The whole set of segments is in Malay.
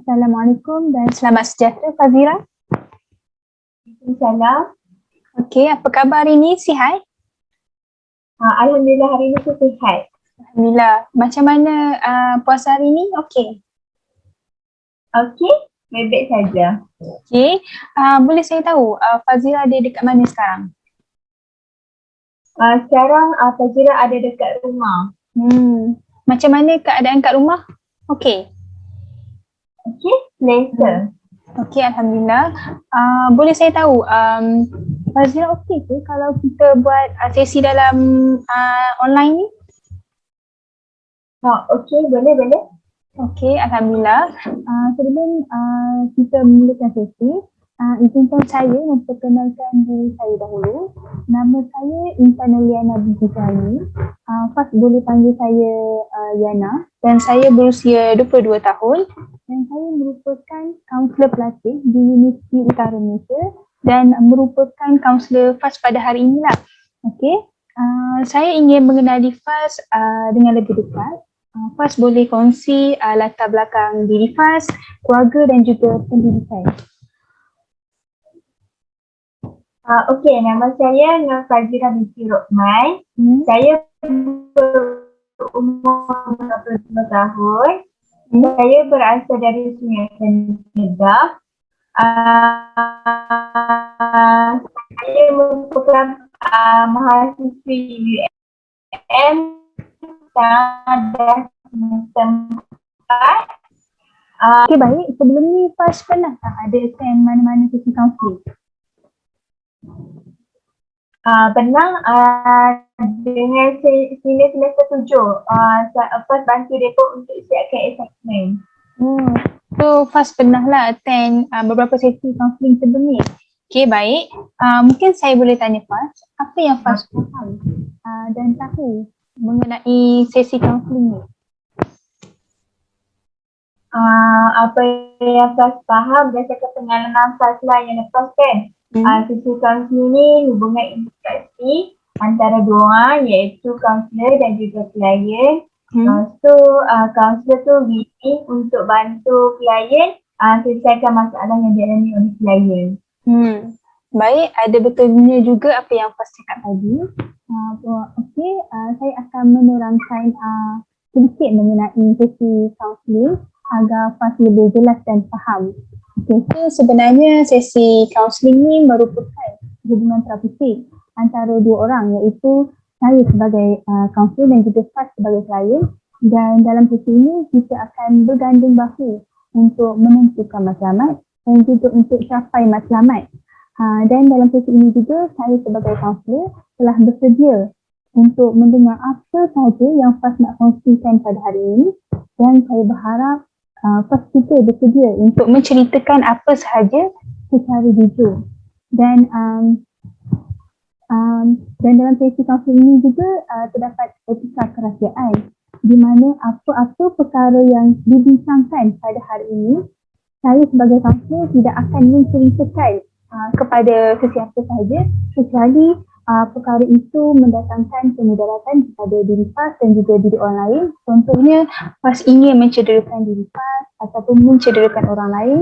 Assalamualaikum dan selamat sejahtera Fazira. Salam. Okey, apa khabar hari ni? Sihat? Alhamdulillah hari ini saya sihat. Alhamdulillah. Macam mana puasa hari ni? Okey. Okey, baik-baik saja. Okey. Boleh saya tahu Fazira ada dekat mana sekarang? Sekarang Fazira ada dekat rumah. Macam mana keadaan kat rumah? Okey. Okey, selesa. Okey, Alhamdulillah. Boleh saya tahu Fazira okey ke kalau kita buat sesi dalam online ni? Okey, boleh. Okey, Alhamdulillah. Sebelum kita mulakan sesi, izinkan saya memperkenalkan diri saya dahulu. Nama saya Intan Noliana binti Jani. Faz boleh panggil saya Yana dan saya berusia 22 tahun dan saya merupakan kaunselor pelatih di Universiti Utara Malaysia dan merupakan kaunselor Faz pada hari inilah. Okey. Saya ingin mengenali Faz dengan lebih dekat. Faz boleh kongsi latar belakang diri Faz, keluarga dan juga pendidikan. Okey, nama saya Nur Fazira binti Rokman. Saya berumur 22 tahun. Saya berasal dari Sungai Kedah. Saya merupakan mahasiswi UM dah semester 4. Okey, baik. Sebelum ni Faz pernah tak ada attend mana-mana sesi kaunseling? Pernah dengan senior semester 7. Faz bantu mereka untuk siapkan assessment. So Faz pernah lah attend beberapa sesi kaunseling sebelum ni. Okey, baik. Mungkin saya boleh tanya Faz, apa yang Faz faham dan tahu mengenai sesi kaunseling ni? Apa yang Faz faham berdasarkan pengalaman Faz lah yang lepas kan. Sesi kaunseling ni hubungan interaksi antara dua orang iaitu kaunselor dan juga klien. Kaunselor tu willing untuk bantu klien selesaikan masalah yang dialami oleh klien. Baik, ada betulnya juga apa yang Faz cakap tadi. Okey, saya akan menerangkan sedikit mengenai sesi kaunseling agar Faz lebih jelas dan faham. Okey, so sebenarnya sesi kaunseling ni merupakan hubungan terapeutik antara dua orang iaitu saya sebagai kaunselor dan juga Faz sebagai klien, dan dalam sesi ini kita akan berganding bahu untuk menentukan matlamat dan juga untuk capai matlamat. Dan dalam sesi ini juga saya sebagai kaunselor telah bersedia untuk mendengar apa sahaja yang Faz nak kongsikan pada hari ini, dan saya berharap Faz juga bersedia untuk menceritakan apa sahaja secara jujur. Dan dalam sesi kaunseling ini juga terdapat etika kerahsiaan di mana apa-apa perkara yang dibincangkan pada hari ini saya sebagai kaunselor tidak akan menceritakan kepada sesiapa sahaja kecuali perkara itu mendatangkan kemudaratan kepada diri Faz dan juga diri orang lain. Contohnya Faz ingin mencederakan diri Faz ataupun mencederakan orang lain,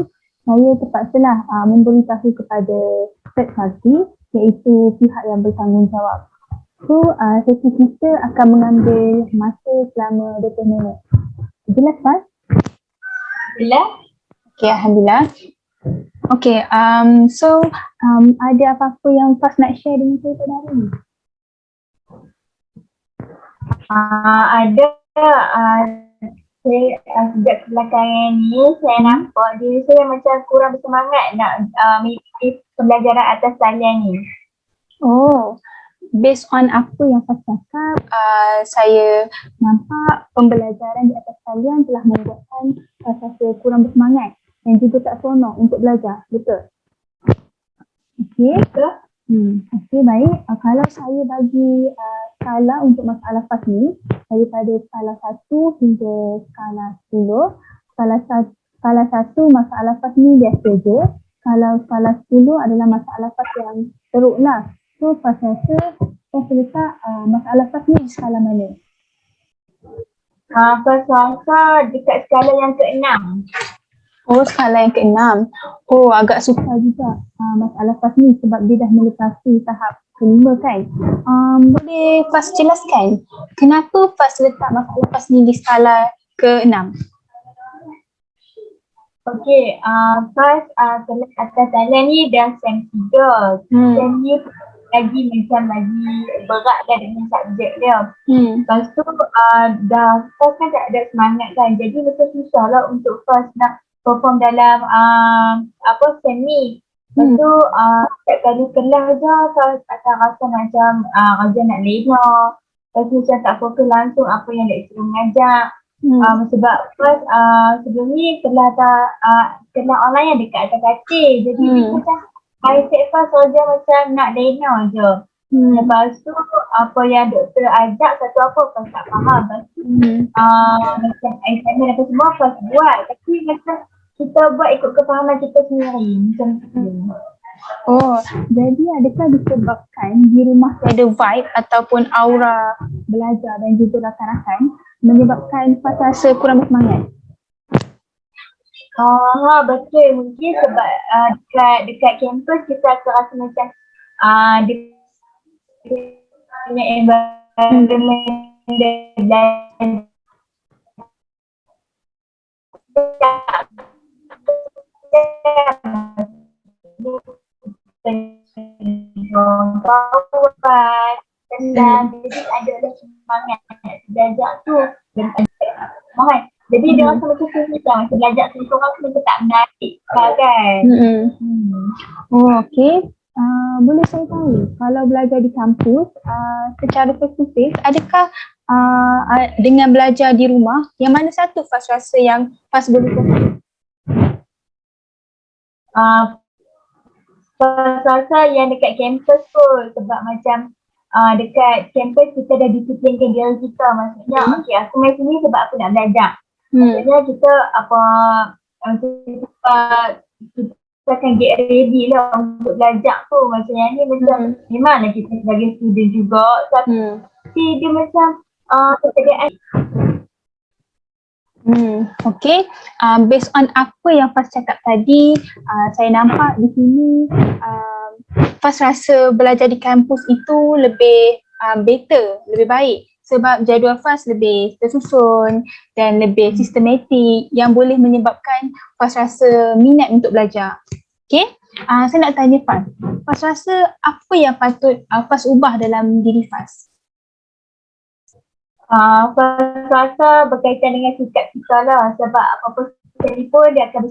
saya terpaksalah memberitahu kepada third party iaitu pihak yang bertanggungjawab. So sesi kita akan mengambil masa selama 20 minit. Jelas Faz? Jelas? Okey, Alhamdulillah. Okey, ada apa-apa yang Faz nak share dengan saya pada hari ini? Ada. Saya sejak kebelakangan ni saya nampak diri saya macam kurang bersemangat nak mengikuti pembelajaran atas talian ni. Based on apa yang Faz cakap, saya nampak pembelajaran di atas talian telah membuatkan Faz rasa kurang bersemangat dan juga tak seronok untuk belajar, betul? Okey. Okey, baik. Kalau saya bagi skala untuk masalah Faz ni daripada skala 1 hingga skala 10, skala 1 masalah Faz ni biasa je. Kalau skala 10 adalah masalah Faz yang teruk lah. So Faz rasa Faz letak masalah Faz ni skala mana? Faz rasa dekat skala yang ke-6. Oh, skala yang keenam. Oh, agak sukar juga masalah PAS ni sebab dia dah melepasi tahap kelima kan. Boleh PAS jelaskan kenapa PAS letak masalah PAS ni di skala keenam? Okey, first kelas atas sana ni dah SEM 3. SEM ni lagi macam lagi berat dah dengan subjek dia. Lepas tu dah first kan tak ada semangat kan. Jadi macam susah lah untuk first nak perform dalam SEM ni. Lepas tu setiap kali kelas je first akan rasa macam raja nak lena. Lepas tu macam tak fokus langsung apa yang lecturer mengajar. Sebab first sebelum ni kelas online yang dekat atas katil. Jadi macam I take first saja macam nak lena je. Lepas tu apa yang doktor ajak satu apa first tak faham. Lepas tu macam assignment apa semua first buat. Tapi macam kita buat ikut kefahaman kita sendiri. Macam tu. Oh, jadi adakah disebabkan di rumah ada vibe ataupun aura belajar dan juga rakan-rakan menyebabkan PAS rasa kurang bersemangat? Betul. Mungkin sebab dekat kampus kita akan rasa macam punya environment dan kawan dan jadi ada semangat belajar tu dan mohon. Jadi dia rasa macam susah macam belajar seorang tu macam tak menarik kan. Oh, okey. Boleh saya tahu kalau belajar di kampus secara face-to-face, adakah dengan belajar di rumah yang mana satu PAS rasa yang PAS boleh fokus? Rasa yang dekat kampus tu sebab macam dekat kampus kita dah disiplinkan diri kita. Maksudnya okey aku main sini sebab aku nak belajar. Maksudnya kita kita akan get ready lah untuk belajar tu. Macam yang ni macam memanglah kita sebagai student juga tapi dia macam persediaan. Okay, based on apa yang PAS cakap tadi, saya nampak di sini PAS rasa belajar di kampus itu lebih better, lebih baik sebab jadual PAS lebih tersusun dan lebih sistematik yang boleh menyebabkan PAS rasa minat untuk belajar. Okay, saya nak tanya PAS, PAS rasa apa yang patut PAS ubah dalam diri PAS? Rasa berkaitan dengan sikap kita lah sebab apa-apa sekali pun dia akan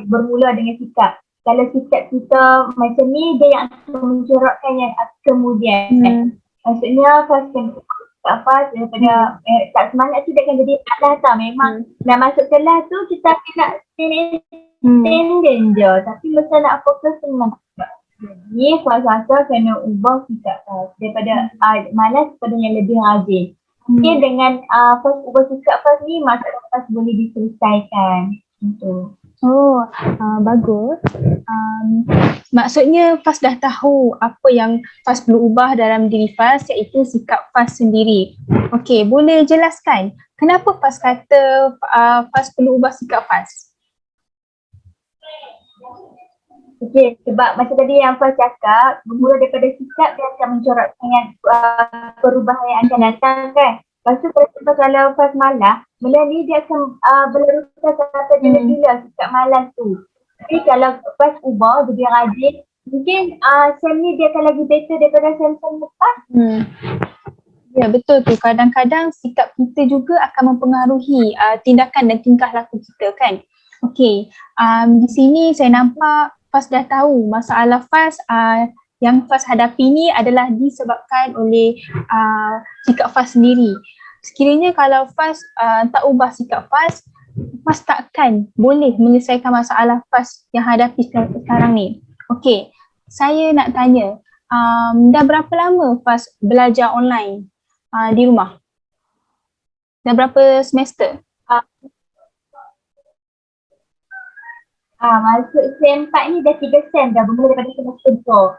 bermula dengan sikap. Kalau sikap kita macam ni dia yang akan mencorakkan yang kemudian. Maksudnya first daripada tak semangat tu dia akan jadi malas tau. Memang nak masuk kelas tu kita akan nak stand je tapi macam nak fokus senang. Ni rasa kena ubah sikap daripada malas kepada yang lebih rajin. Mungkin dengan first ubah sikap first ni masalah first boleh diselesaikan. Gitu. Oh, bagus. Maksudnya PAS dah tahu apa yang PAS perlu ubah dalam diri PAS iaitu sikap PAS sendiri. Okey, boleh jelaskan kenapa PAS kata PAS perlu ubah sikap PAS? Okey, sebab macam tadi yang PAS cakap, bermula daripada sikap dia akan mencorak dengan perubahan yang akan datang kan. Lepas tu kalau PAS malas, benda ni dia akan berlarutan sampai bila-bila sikap malas tu. Tapi kalau PAS ubah jadi rajin, mungkin SEM ni dia akan lagi better daripada SEM-SEM lepas. Ya, betul tu. Kadang-kadang sikap kita juga akan mempengaruhi tindakan dan tingkah laku kita kan. Okey, di sini saya nampak PAS dah tahu masalah PAS yang PAS hadapi ni adalah disebabkan oleh sikap PAS sendiri. Sekiranya kalau PAS tak ubah sikap PAS, PAS takkan boleh menyelesaikan masalah PAS yang hadapi sekarang ni. Okey, saya nak tanya, dah berapa lama PAS belajar online di rumah? Dah berapa semester? Masuk SEM 4 ni dah 3 SEM dah bermula daripada semester 2.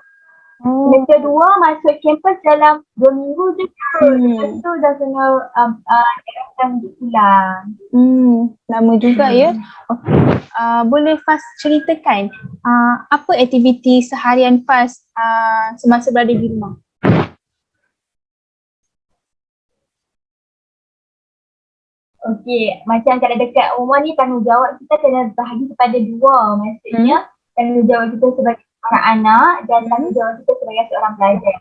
Semester 2 masuk kampus dalam 2 minggu je. Lepas tu dah kena datang untuk pulang. Lama juga ya. boleh Faz ceritakan apa aktiviti seharian Faz semasa berada di rumah? Okey, macam kalau dekat rumah ni tanggungjawab kita kena bahagi kepada dua. Maksudnya tanggungjawab kita sebagai seorang anak dan tanggungjawab kita sebagai seorang pelajar.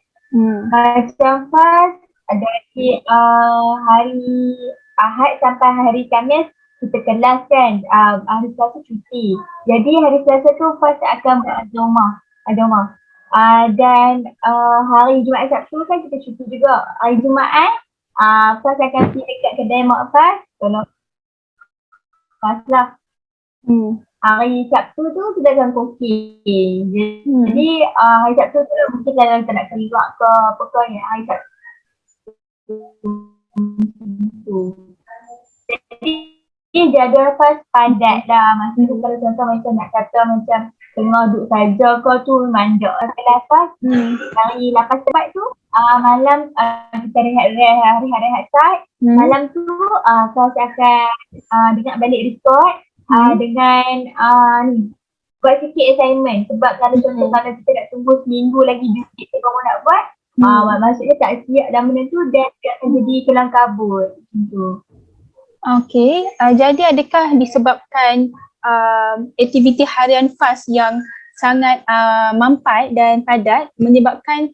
Macam Faz, dari hari Ahad sampai hari Khamis kita kelas kan, hari Selasa cuti. Jadi hari Selasa tu Faz akan berada rumah. Dan hari Jumaat Sabtu kan kita cuti juga. Hari Jumaat Faz akan pergi dekat kedai mak Faz, tolong Faz lah. Hari Sabtu tu kita akan cooking. Jadi hari Sabtu tu mungkin kalau kita nak keluar ke apa ke ni, hari Sabtu jadi jadual Faz padat lah. Maksudnya kalau contoh macam nak kata macam tengah duduk saja kau tu manjak. Kalau Faz hari lepas tepat tu malam kita rehat start. Malam tu Faz akan dengar balik report dengan ni buat sikit assignment. Sebab kalau contoh kalau kita nak tunggu seminggu lagi dikit baru nak buat, maksudnya tak siap dan benda tu dan dia akan jadi kelang kabut macam. Okey, jadi adakah disebabkan aktiviti harian Faz yang sangat mampat dan padat menyebabkan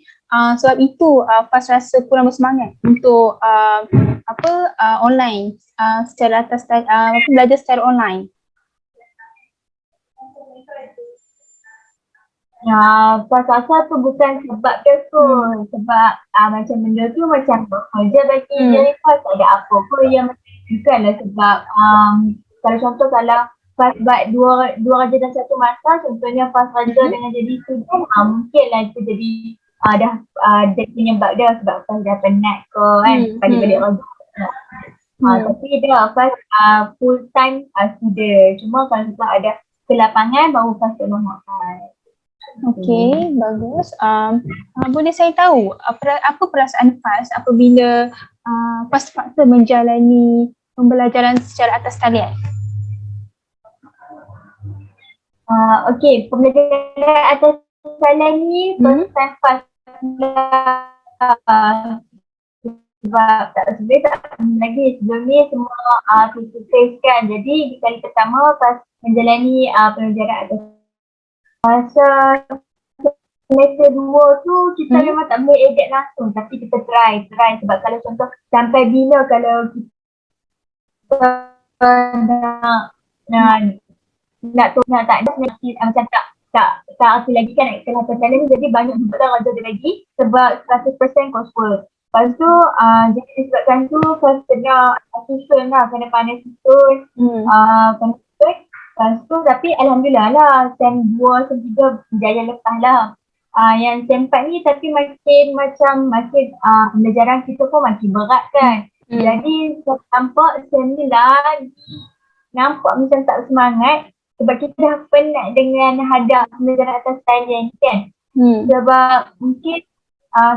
sebab itu Faz rasa kurang bersemangat untuk online secara atas belajar secara online? Faz rasa tu bukan sebab dia tu. Sebab macam benda tu macam kerja bagi dia Faz, tak ada apa pun yang bukanlah sebab kalau contoh kalau Faz buat dua kerja dalam satu masa, contohnya Faz kerja dengan jadi student, mungkinlah itu jadi dah penyebab dia sebab Faz dah penat ke kan, balik-balik kerja. Tapi dia Faz full time student. Cuma kalau sebab ada kelapangan baru Faz tolong mak Faz. Okey, bagus. Boleh saya tahu apa perasaan Faz apabila Faz terpaksa menjalani pembelajaran secara atas talian? Okey, pembelajaran atas talian ni first time Faz sebab tak sebenarnya tak lagi sebelum ni semua face to face kan. Jadi di kali pertama Faz menjalani pembelajaran atas masa semester 2 tu kita memang tak boleh ejek langsung tapi kita try sebab kalau contoh sampai bila kalau kita nak tak macam tak arti lagi kan nak kelas perjalanan ni, jadi banyak juga lah kerja dia lagi sebab 100% coursework. Lepas tu jadi disebabkan tu Faz kena susun lah, kena pandai susun, kena susun. Lepas tu tapi Alhamdulillah lah SEM 2, SEM 3 berjaya lepas lah. Yang SEM 4 ni tapi makin pembelajaran kita pun makin berat kan. Jadi saya nampak SEM ni lagi nampak macam tak semangat sebab kita dah penat dengan hadap pembelajaran atas talian kan. Sebab mungkin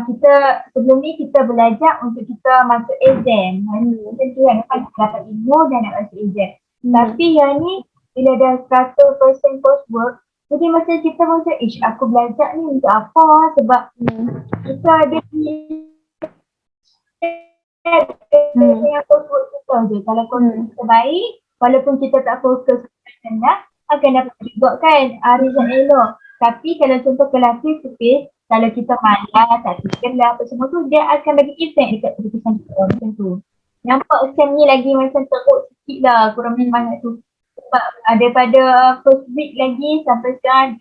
kita sebelum ni kita belajar untuk kita masuk exam. Macam tu kan, dapat ilmu dan nak masuk exam. Tapi yang ni bila dah 100% coursework, jadi macam kita macam aku belajar ni untuk apa sebab kita ada dengan coursework kita je. Kalau coursework kita baik, walaupun kita tak fokus senang, akan dapat juga kan result elok. Tapi kalau contoh kelas face to face, kalau kita malas, tak fikir lah apa semua tu, dia akan bagi effect dekat keputusan kita macam tu. Nampak SEM ni lagi macam teruk sikit lah, kurang semangat tu. Sebab daripada first week lagi sampai sekarang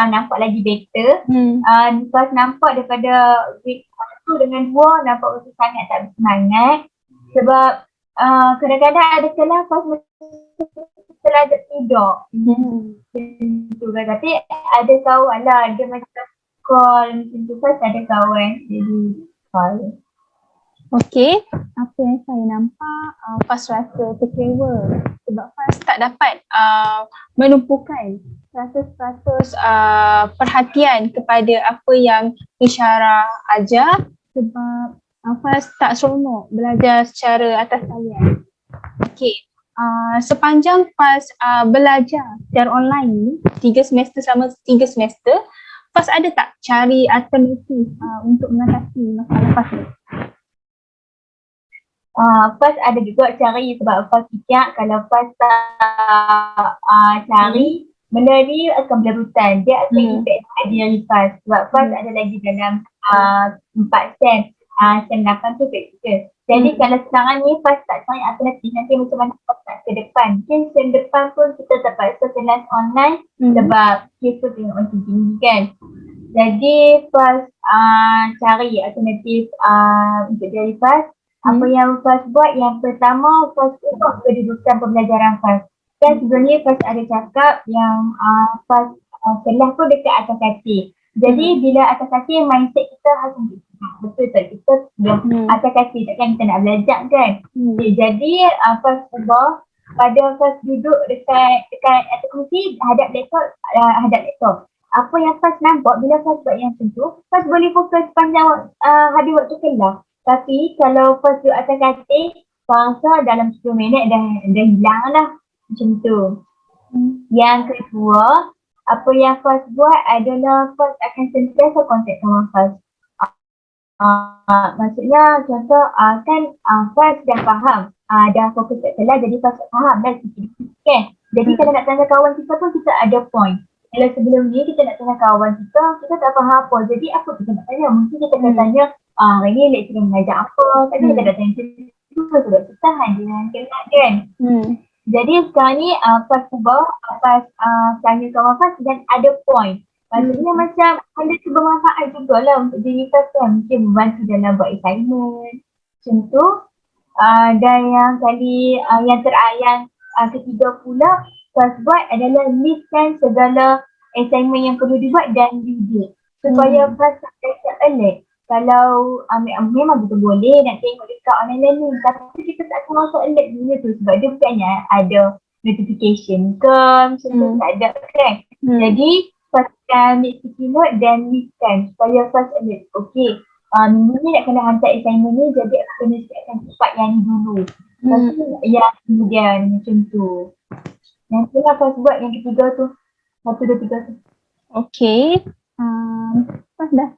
nampak lagi better. Lepas nampak daripada week 1 dengan 2 nampak macam sangat tak bersemangat. Sebab kadang-kadang ada kelas pas terlalu tidur. Macam kan. Tapi ada kawan lah, dia macam call macam tu, pas ada kawan jadi call. Okey, apa yang saya nampak Faz rasa kecewa sebab Faz tak dapat menumpukan 100% perhatian kepada apa yang Isyarah ajar sebab Faz tak seronok belajar secara atas talian. Okey, sepanjang PAS belajar secara online ni 3 semester selama 3 semester, PAS ada tak cari alternatif untuk mengatasi masalah PAS ni? First ada juga cari sebab first fikir kalau first tak cari benda ni akan berlarutan. Dia akan impact pada diri first sebab first ada lagi dalam 4 sem. Sem 8 tu practical. Jadi kalau sekarang ni first tak cari alternatif, nanti macam mana first nak ke depan. Mungkin sem depan pun kita terpaksa kelas online sebab kes tu tengok macam tinggi kan. Jadi first cari alternatif untuk diri first. Apa yang first buat, yang pertama first ubah kedudukan pembelajaran first. Kan sebelum ni first ada cakap yang first kelas pun dekat atas kaki. Jadi bila atas kaki mindset kita harus betul tak? Kita sebelum atas kaki takkan kita nak belajar kan. Jadi first ubah pada first duduk dekat atas kursi hadap laptop. Apa yang first nampak bila first buat yang tu, first boleh fokus panjang habis waktu kelas. Tapi kalau first duduk atas katil, rasa dalam 10 minit dah hilang lah. Macam tu. Yang kedua, apa yang first buat adalah first akan sentiasa kontak sama first. Maksudnya contoh kan first dah faham, dah fokus kat kelas jadi first faham dah sikit-sikit kan. Jadi kalau nak tanya kawan kita pun kita ada point. Kalau sebelum ni kita nak tanya kawan kita tak faham apa. Jadi apa kita nak tanya? Mungkin kita akan tanya hari ni lecturer mengajar apa. Tadi kita dah tanya tu sebab kita tahan dengan kelas kan. Jadi sekarang ni pas ubah, pas tanya kawan pas dan ada point. Maksudnya macam ada bermanfaat juga lah untuk diri kita kan. Mungkin membantu dalam buat assignment. Macam tu. Dan yang yang ketiga pula first buat adalah listkan segala assignment yang perlu dibuat dan didik. Supaya first tak alert. Kalau memang betul boleh nak tengok dekat online learning, tapi kita tak akan masuk alert dulu tu sebab dia bukannya ada notification ke macam tu, tak ada kan. Jadi firstkan sticky note dan listkan supaya first alert. Okay, minggu ni nak kena hantar assignment ni, jadi aku kena siapkan cepat yang ni dulu. Lepas tu yang kemudian macam tu. Nanti lah first buat yang ketiga tu. 1, 2, 3 tu. Okay. Pas dah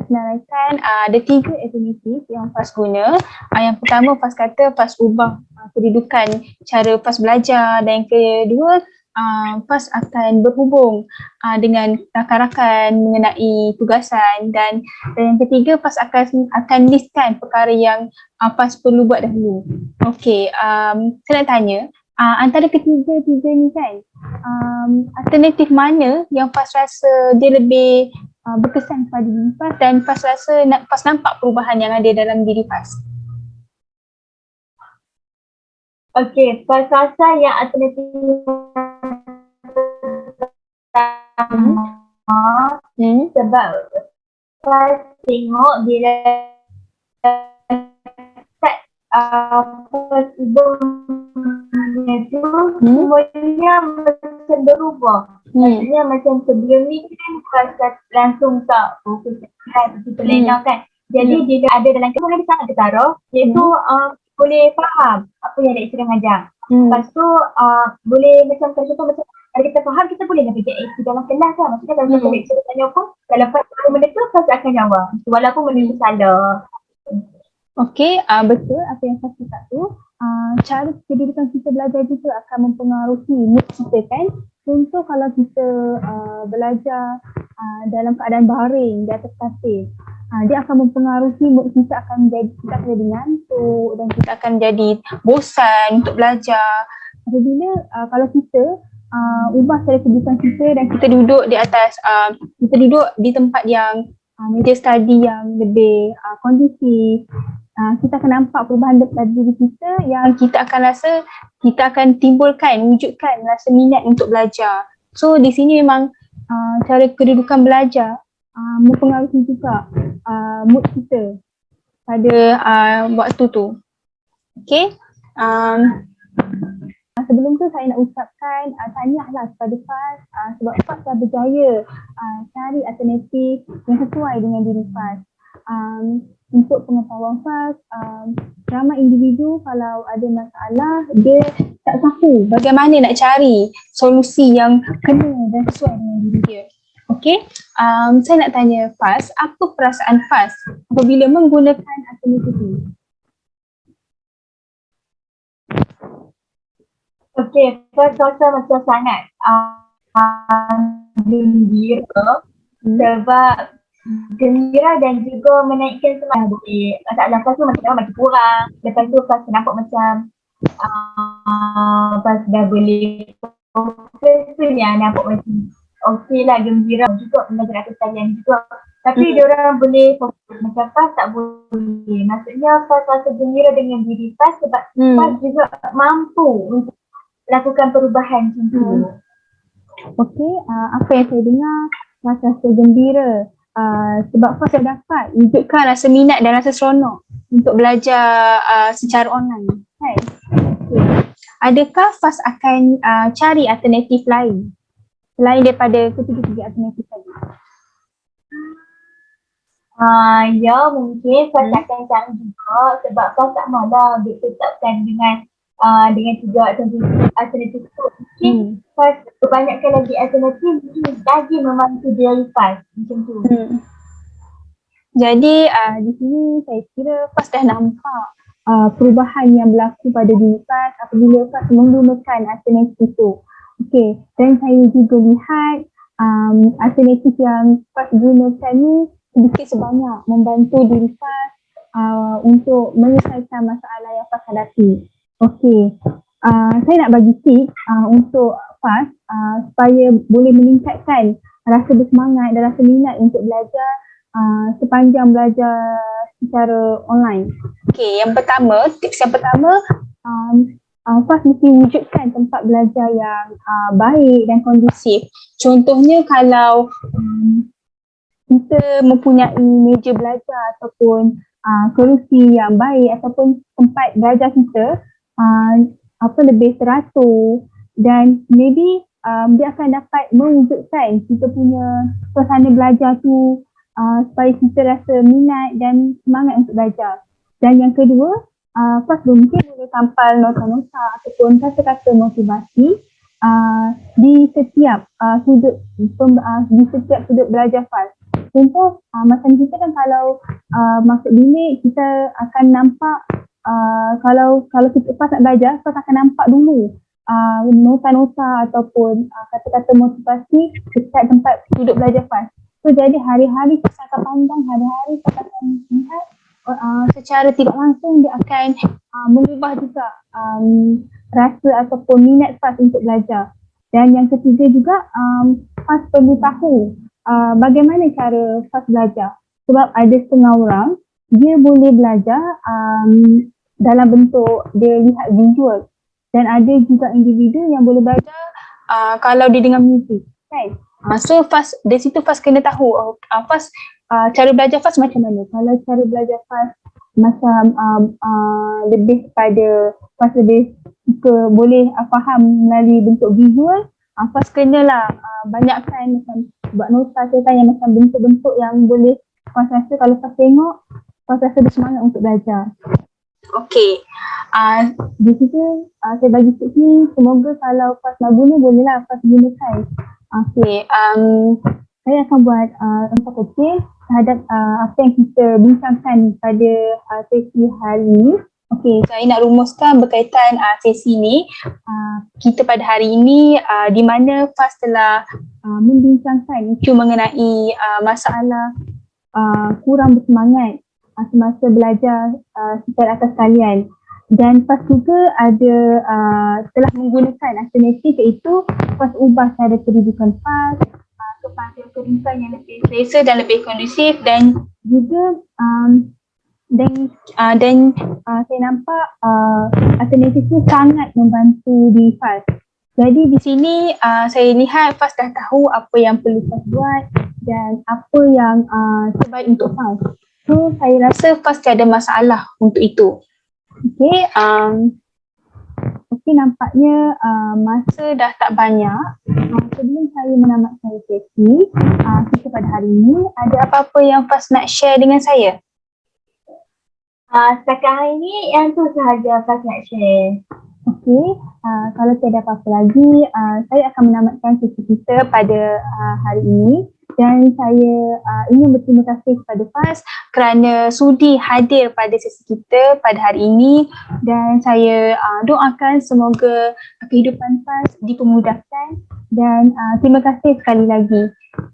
senaraikan ada 3 alternatif yang PAS guna. Yang pertama PAS kata PAS ubah kedudukan cara PAS belajar, dan yang kedua PAS akan berhubung dengan rakan-rakan mengenai tugasan, dan yang ketiga PAS akan listkan perkara yang PAS perlu buat dahulu. Okay, saya nak tanya antara ketiga-tiga ni kan, alternatif mana yang PAS rasa dia lebih berkesan pada diri PAS, dan PAS rasa PAS nampak perubahan yang ada dalam diri PAS? Okay, PAS rasa yang alternatif sebab PAS tengok bila PAS semuanya macam berubah. Maksudnya macam sebelum ni kan PAS langsung tak fokus kan, terlena kan. Jadi bila ada dalam kelas dia sangat ketara, iaitu boleh faham apa yang lecturer mengajar. Lepas tu boleh macam contoh macam kalau kita faham, kita boleh nak kerja aktif dalam kelas kan. Maksudnya kalau kita lecturer tanya pun, kalau PAS tahu benda tu, PAS akan jawab walaupun benda tu salah. Okay, betul apa yang PAS cakap tu. Cara kedudukan kita belajar juga akan mempengaruhi mood kita kan. Contoh kalau kita belajar dalam keadaan baring di atas katil, dia akan mempengaruhi mood kita, akan jadi ngantuk dan kita akan jadi bosan untuk belajar. Apabila kalau kita ubah cara kedudukan kita dan kita duduk di atas, kita duduk di tempat yang meja study yang lebih kondusif, kita akan nampak perubahan pada diri kita yang kita akan rasa, kita akan wujudkan rasa minat untuk belajar. So di sini memang cara kedudukan belajar mempengaruhi juga mood kita pada waktu tu. Okay. Sebelum tu saya nak ucapkan tahniahlah kepada PAS sebab PAS dah berjaya cari alternatif yang sesuai dengan diri PAS. Untuk pengetahuan PAS, ramai individu kalau ada masalah dia tak tahu bagaimana nak cari solusi yang kena dan sesuai dengan diri dia. Okey, saya nak tanya Faz, apa perasaan Faz apabila menggunakan alternatif ini? Okey, first rasa macam sangat gembira sebab gembira dan juga menaikkan semangat. Masalah lepas tu makin kurang. Lepas tu pas nampak macam pas dah boleh fokus tu yang nampak macam okey lah, gembira juga belajar atas talian juga. Tapi diorang boleh fokus macam pas tak boleh. Maksudnya pas rasa gembira dengan diri pas sebab pas juga mampu untuk lakukan perubahan macam tu. Okey, apa yang saya dengar rasa gembira sebab Faz dah dapat wujudkan rasa minat dan rasa seronok untuk belajar secara online, kan? Okay. Adakah Faz akan cari alternatif lain selain daripada ketiga-tiga alternatif tadi? Ya, mungkin Faz akan cari juga sebab Faz tak mahu ditetapkan dengan tiga alternatif tu. Mungkin Faz kebanyakan lagi alternatif lagi membantu diri Faz macam tu. Jadi di sini saya kira Faz dah nampak perubahan yang berlaku pada diri Faz apabila Faz menggunakan alternatif tu. Okey, dan saya juga lihat alternatif yang Faz gunakan ni sedikit sebanyak membantu diri Faz untuk menyelesaikan masalah yang Faz hadapi. Okey, saya nak bagi tips untuk Faz supaya boleh meningkatkan rasa bersemangat dan rasa minat untuk belajar sepanjang belajar secara online. Okey, tips yang pertama, Faz mesti wujudkan tempat belajar yang baik dan kondusif. Contohnya kalau kita mempunyai meja belajar ataupun kerusi yang baik ataupun tempat belajar kita lebih teratur dan maybe dia akan dapat mewujudkan kita punya suasana belajar tu supaya kita rasa minat dan semangat untuk belajar. Dan yang kedua, Faz mungkin boleh tampal nota-nota ataupun kata-kata motivasi di setiap sudut belajar Faz. Contoh macam kita kan kalau masuk bilik kita akan nampak kalau kita Faz nak belajar, Faz akan nampak dulu nota-nota ataupun kata-kata motivasi dekat tempat duduk belajar Faz. So jadi hari-hari Faz akan pandang, hari-hari Faz akan lihat secara tidak langsung dia akan mengubah juga rasa ataupun minat Faz untuk belajar. Dan yang ketiga juga Faz perlu tahu bagaimana cara Faz belajar. Sebab ada setengah orang dia boleh belajar dalam bentuk dia lihat visual dan ada juga individu yang boleh belajar kalau dia dengar muzik, kan? So Faz, dari situ Faz kena tahu Faz cara belajar Faz macam mana. Kalau cara belajar Faz macam lebih pada Faz lebih suka boleh faham melalui bentuk visual, Faz kenalah banyakkan macam buat nota yang macam bentuk-bentuk yang boleh Faz rasa kalau Faz tengok Faz rasa bersemangat untuk belajar. Okey, di situ saya bagi tips ni, semoga kalau Faz nak guna bolehlah Faz gunakan. Okey, saya akan buat contoh kecil terhadap apa yang kita bincangkan pada sesi hari ini. Okey, saya nak rumuskan berkaitan sesi ni. Kita pada hari ini di mana Faz telah membincangkan isu mengenai masalah kurang bersemangat semasa belajar secara atas talian. Dan Faz juga ada telah menggunakan alternatif iaitu Faz ubah cara pendidikan Faz kepada pendidikan yang lebih selesa dan lebih kondusif dan juga saya nampak alternatif itu sangat membantu di Faz. Jadi di sini saya lihat Faz dah tahu apa yang perlu Faz buat dan apa yang terbaik untuk Faz. So saya rasa Faz tiada masalah untuk itu. Okey, nampaknya masa dah tak banyak. Sebelum saya menamatkan sesi kita pada hari ini, ada apa-apa yang Faz nak share dengan saya? Setakat hari ni yang tu sahaja Faz nak share. Okey, kalau tiada apa-apa lagi, saya akan menamatkan sesi kita pada hari ini dan saya ingin berterima kasih kepada Faz kerana sudi hadir pada sesi kita pada hari ini dan saya doakan semoga kehidupan Faz dipermudahkan dan terima kasih sekali lagi.